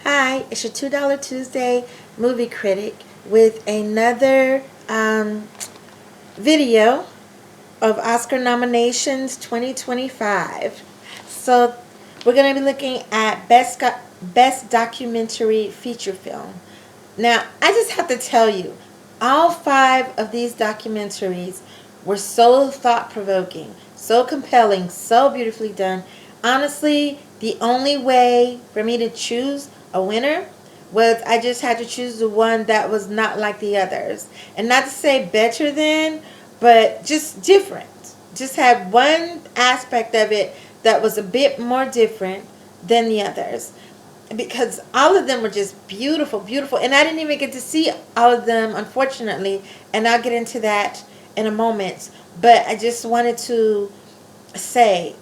Hi, it's your $2 Tuesday movie critic with another video of Oscar nominations 2025. So we're going to be looking at Best Documentary Feature Film. Now, I just have to tell you, all five of these documentaries were so thought-provoking, so compelling, so beautifully done. Honestly, the only way for me to choose a winner was I just had to choose the one that was not like the others. And not to say better than, but just different. Just had one aspect of it that was a bit more different than the others, because all of them were just beautiful, beautiful. And I didn't even get to see all of them, unfortunately, and I'll get into that in a moment. But I just wanted to say,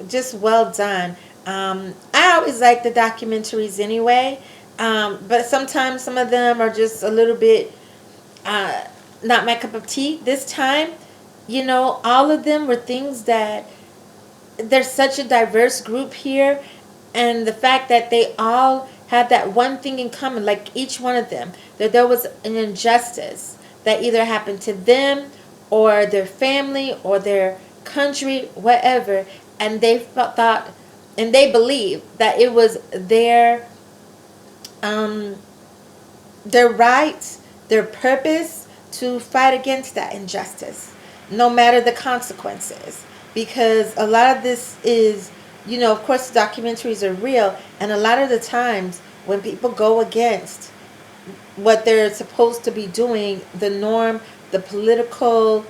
just well done. I always like the documentaries anyway, but sometimes some of them are just a little bit not my cup of tea. This time, all of them were things that there's such a diverse group here, and the fact that they all had that one thing in common, like each one of them, that there was an injustice that either happened to them or their family or their country, whatever, and they thought and they believed that it was um, their right, their purpose to fight against that injustice, no matter the consequences. Because a lot of this is, of course, the documentaries are real, and a lot of the times when people go against what they're supposed to be doing, the norm, the political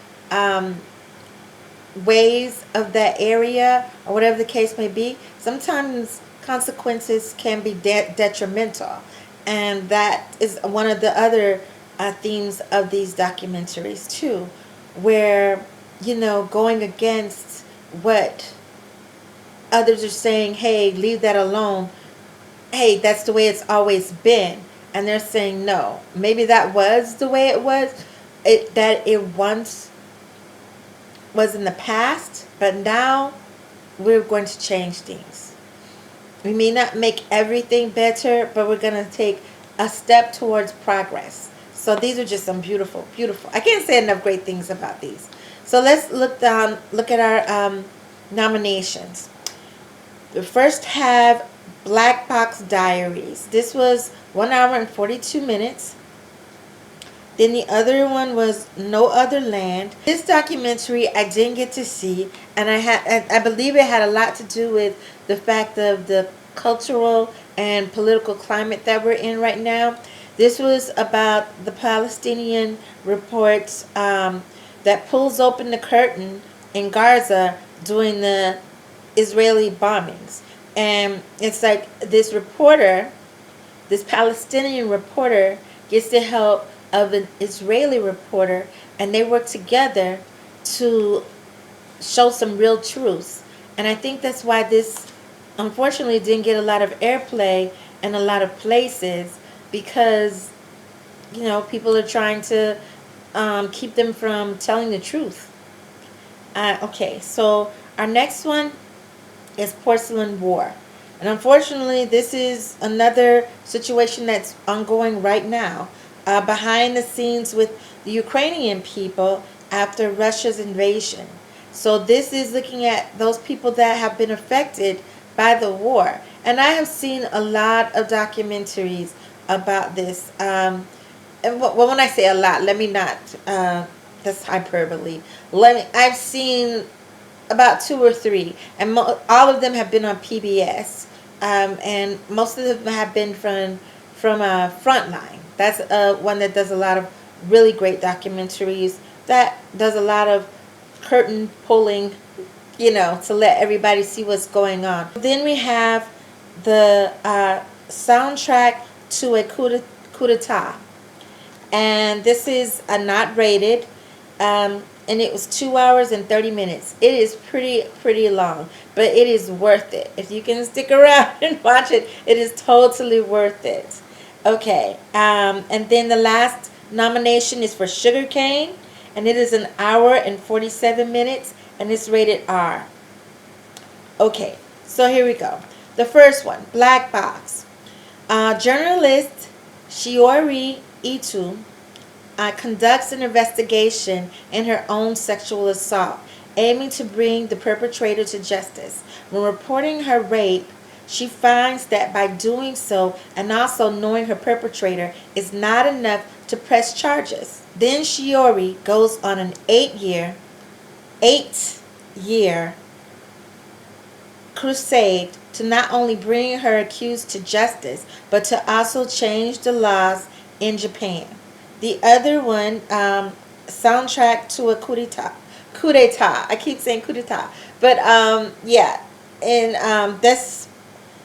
ways of that area, or whatever the case may be, sometimes consequences can be detrimental. And that is one of the other themes of these documentaries, too, where, going against what others are saying, hey, leave that alone. Hey, that's the way it's always been. And they're saying, no, maybe that was the way it was. That it once was in the past, but now we're going to change things. We may not make everything better, but we're going to take a step towards progress. So these are just some beautiful, beautiful. I can't say enough great things about these. So let's look at our nominations. We first have Black Box Diaries. This was 1 hour and 42 minutes. Then the other one was No Other Land. This documentary I didn't get to see, and I believe it had a lot to do with the fact of the cultural and political climate that we're in right now. This was about the Palestinian reports that pulls open the curtain in Gaza during the Israeli bombings. And it's like this reporter, this Palestinian reporter, gets the help of an Israeli reporter, and they work together to show some real truths. And I think that's why this unfortunately didn't get a lot of airplay in a lot of places, because people are trying to keep them from telling the truth. Okay, so our next one is Porcelain War. And unfortunately, this is another situation that's ongoing right now, behind the scenes with the Ukrainian people after Russia's invasion. So this is looking at those people that have been affected by the war. And I have seen a lot of documentaries about this. And when I say a lot, let me not, that's hyperbole. I've seen about 2 or 3, and all of them have been on PBS, and most of them have been from Frontline. That's one that does a lot of really great documentaries. That does a lot of curtain pulling, to let everybody see what's going on. Then we have the soundtrack to a coup d'etat, and this is a not rated. And it was 2 hours and 30 minutes. It is pretty long, but it is worth it. If you can stick around and watch it, it is totally worth it. Okay, and then the last nomination is for Sugarcane, and it is 1 hour and 47 minutes, and it's rated R. Okay, so here we go. The first one, Black Box. Journalist Shiori Itu conducts an investigation in her own sexual assault, aiming to bring the perpetrator to justice. When reporting her rape, she finds that by doing so and also knowing her perpetrator is not enough to press charges. Then Shiori goes on an 8 year crusade to not only bring her accused to justice, but to also change the laws in Japan. The other one, soundtrack to a coup d'etat. Coup d'etat. I keep saying coup d'etat, but yeah, and this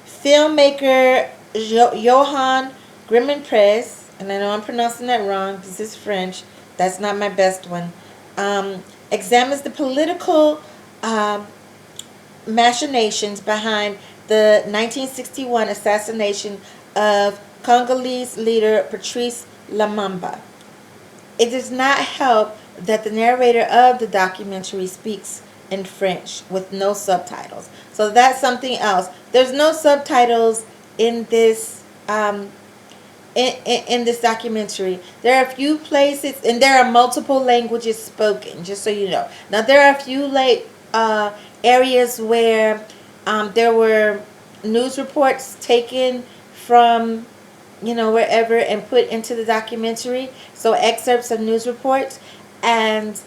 filmmaker Johann Grimenprez, and I know I'm pronouncing that wrong because it's French. That's not my best one. Examines the political machinations behind the 1961 assassination of Congolese leader Patrice Lumumba. It does not help that the narrator of the documentary speaks in French with no subtitles. So that's something else. There's no subtitles in this in this documentary. There are a few places, and there are multiple languages spoken. Just so you know. Now there are a few areas where there were news reports taken from wherever and put into the documentary. So excerpts of news reports, and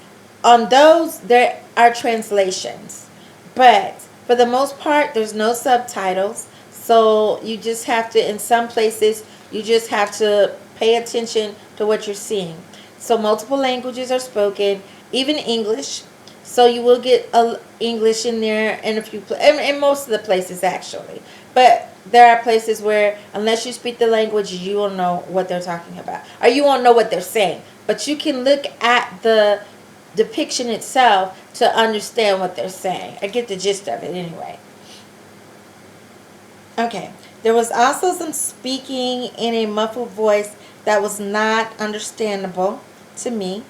on those there are translations, but for the most part there's no subtitles. So you just have to, in some places, you just have to pay attention to what you're seeing. So multiple languages are spoken, even English. So you will get English in there in a few in most of the places actually. But there are places where unless you speak the language, you won't know what they're talking about, or you won't know what they're saying. But you can look at the depiction itself to understand what they're saying. I get the gist of it anyway. Okay. There was also some speaking in a muffled voice that was not understandable to me.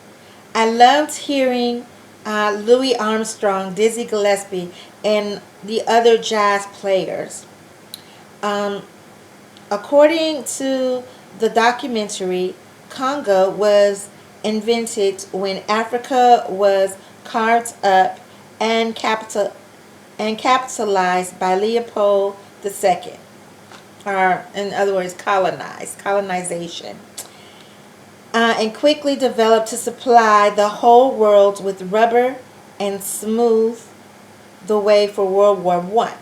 I loved hearing Louis Armstrong, Dizzy Gillespie, and the other jazz players. According to the documentary, Congo was invented when Africa was carved up and capitalized by Leopold II, or in other words, colonization, and quickly developed to supply the whole world with rubber and smooth the way for World War I.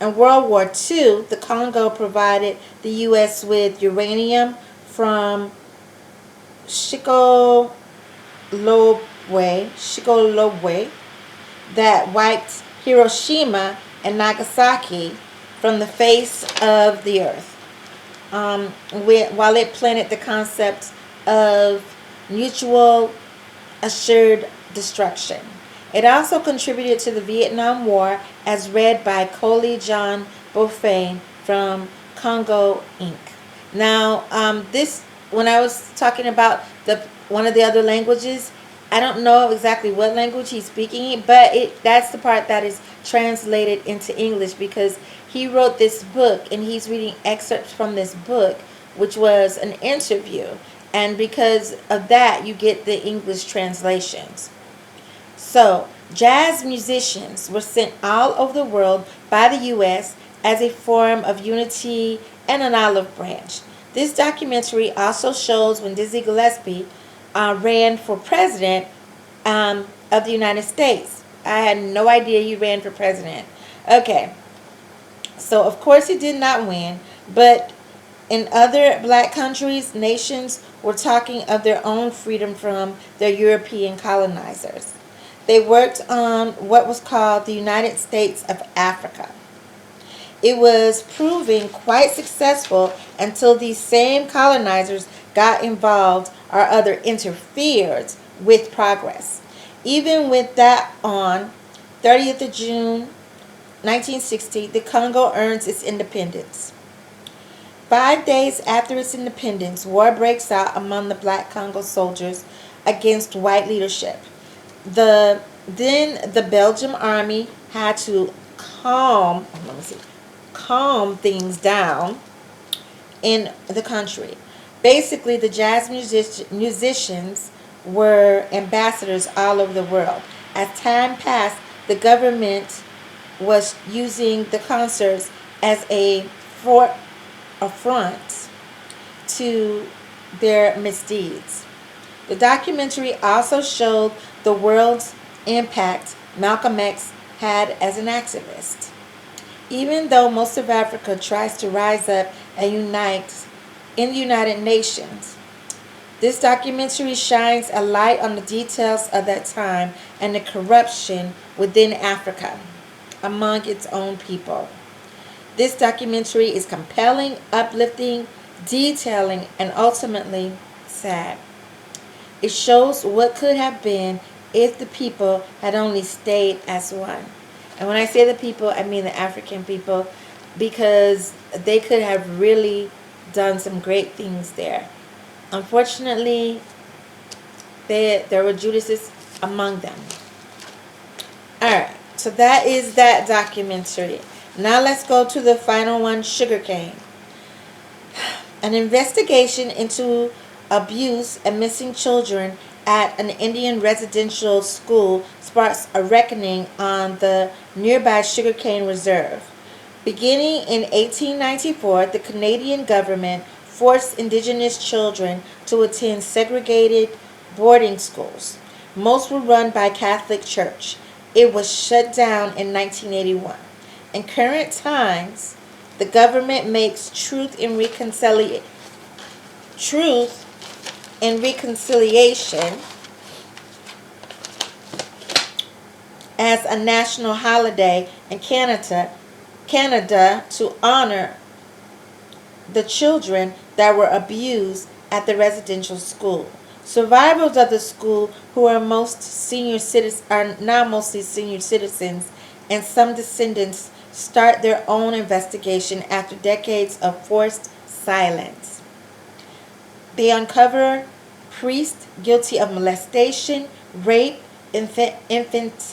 In World War II, the Congo provided the U.S. with uranium from Shikolobwe that wiped Hiroshima and Nagasaki from the face of the earth, while it planted the concept of mutual assured destruction. It also contributed to the Vietnam War as read by Coley John Beaufane from Congo Inc. Now, when I was talking about one of the other languages, I don't know exactly what language he's speaking, but that's the part that is translated into English because he wrote this book and he's reading excerpts from this book, which was an interview. And because of that, you get the English translations. So, jazz musicians were sent all over the world by the U.S. as a form of unity and an olive branch. This documentary also shows when Dizzy Gillespie ran for president of the United States. I had no idea he ran for president. Okay, so of course he did not win, but in other black countries, nations were talking of their own freedom from their European colonizers. They worked on what was called the United States of Africa. It was proving quite successful until these same colonizers got involved or other interfered with progress. Even with that on 30th of June 1960, the Congo earns its independence. 5 days after its independence, war breaks out among the black Congo soldiers against white leadership. The Belgian army had to calm things down in the country. Basically, the jazz musicians were ambassadors all over the world. As time passed, the government was using the concerts as a front to their misdeeds. The documentary also showed the world's impact Malcolm X had as an activist. Even though most of Africa tries to rise up and unite in the United Nations, this documentary shines a light on the details of that time and the corruption within Africa among its own people. This documentary is compelling, uplifting, detailing, and ultimately sad. It shows what could have been if the people had only stayed as one. And when I say the people, I mean the African people, because they could have really done some great things there. Unfortunately, there were Judases among them. Alright, so that is that documentary. Now let's go to the final one, sugarcane. An investigation into abuse and missing children at an Indian residential school sparks a reckoning on the nearby sugarcane reserve. Beginning in 1894, the Canadian government forced indigenous children to attend segregated boarding schools. Most were run by Catholic Church. It was shut down in 1981. In current times, the government makes truth and reconciliation as a national holiday in Canada to honor the children that were abused at the residential school. Survivors of the school who are now mostly senior citizens, and some descendants start their own investigation after decades of forced silence. They uncover priests guilty of molestation, rape, infanticide.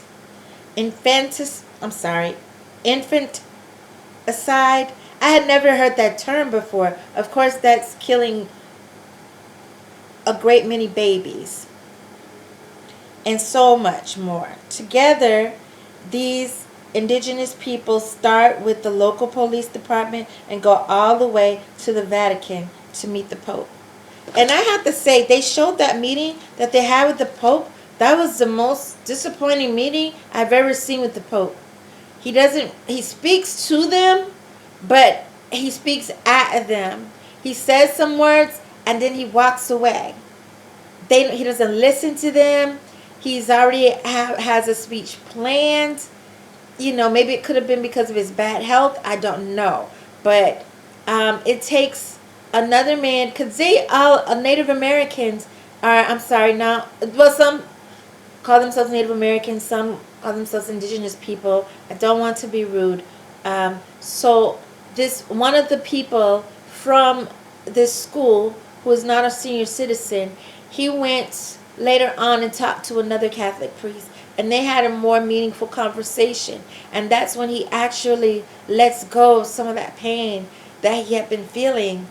I had never heard that term before. Of course, that's killing a great many babies. And so much more. Together, these indigenous people start with the local police department and go all the way to the Vatican to meet the Pope. And I have to say, they showed that meeting that they had with the Pope. That was the most disappointing meeting I've ever seen with the Pope. He speaks to them, but he speaks at them. He says some words and then he walks away. He doesn't listen to them. He's already has a speech planned. Maybe it could have been because of his bad health. I don't know. But it takes another man, because they all Native Americans are, some call themselves Native Americans, some call themselves indigenous people. I don't want to be rude. So this one of the people from this school who is not a senior citizen, he went later on and talked to another Catholic priest, and they had a more meaningful conversation. And that's when he actually lets go of some of that pain that he had been feeling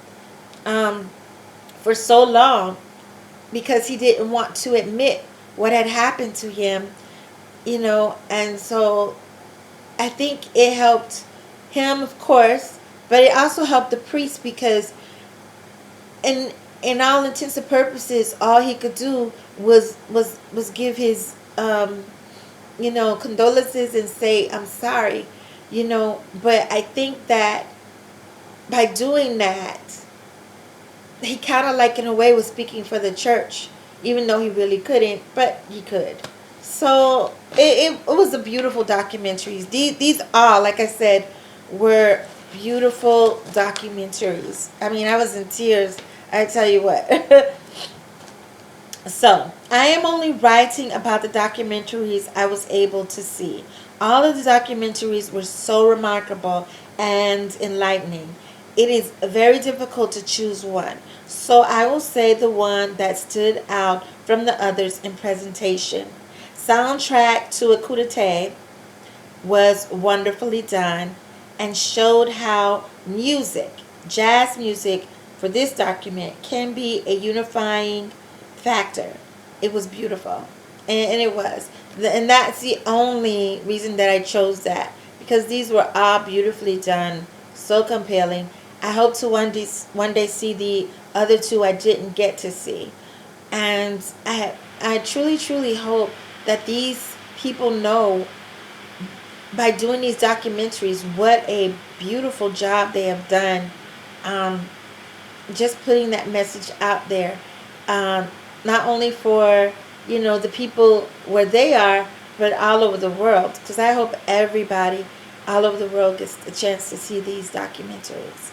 for so long, because he didn't want to admit what had happened to him, and so I think it helped him, of course, but it also helped the priest, because in all intents and purposes, all he could do was give his condolences and say, I'm sorry, but I think that by doing that, he kind of, like, in a way, was speaking for the church, even though he really couldn't, but he could. So it was a beautiful documentary. These all, like I said, were beautiful documentaries. I mean, I was in tears, I tell you what. So, I am only writing about the documentaries I was able to see. All of the documentaries were so remarkable and enlightening. It is very difficult to choose one. So I will say the one that stood out from the others in presentation. Soundtrack to a coup d'etat was wonderfully done and showed how music jazz music for this document can be a unifying factor. It was beautiful, and it was, and that's the only reason that I chose that, because these were all beautifully done, so compelling. I hope to one day see the other two I didn't get to see, and I truly hope that these people know by doing these documentaries what a beautiful job they have done, um, just putting that message out there, um, not only for the people where they are, but all over the world, because I hope everybody all over the world gets a chance to see these documentaries.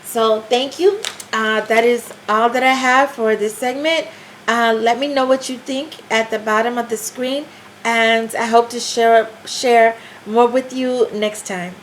So thank you. That is all that I have for this segment. Let me know what you think at the bottom of the screen, and I hope to share more with you next time.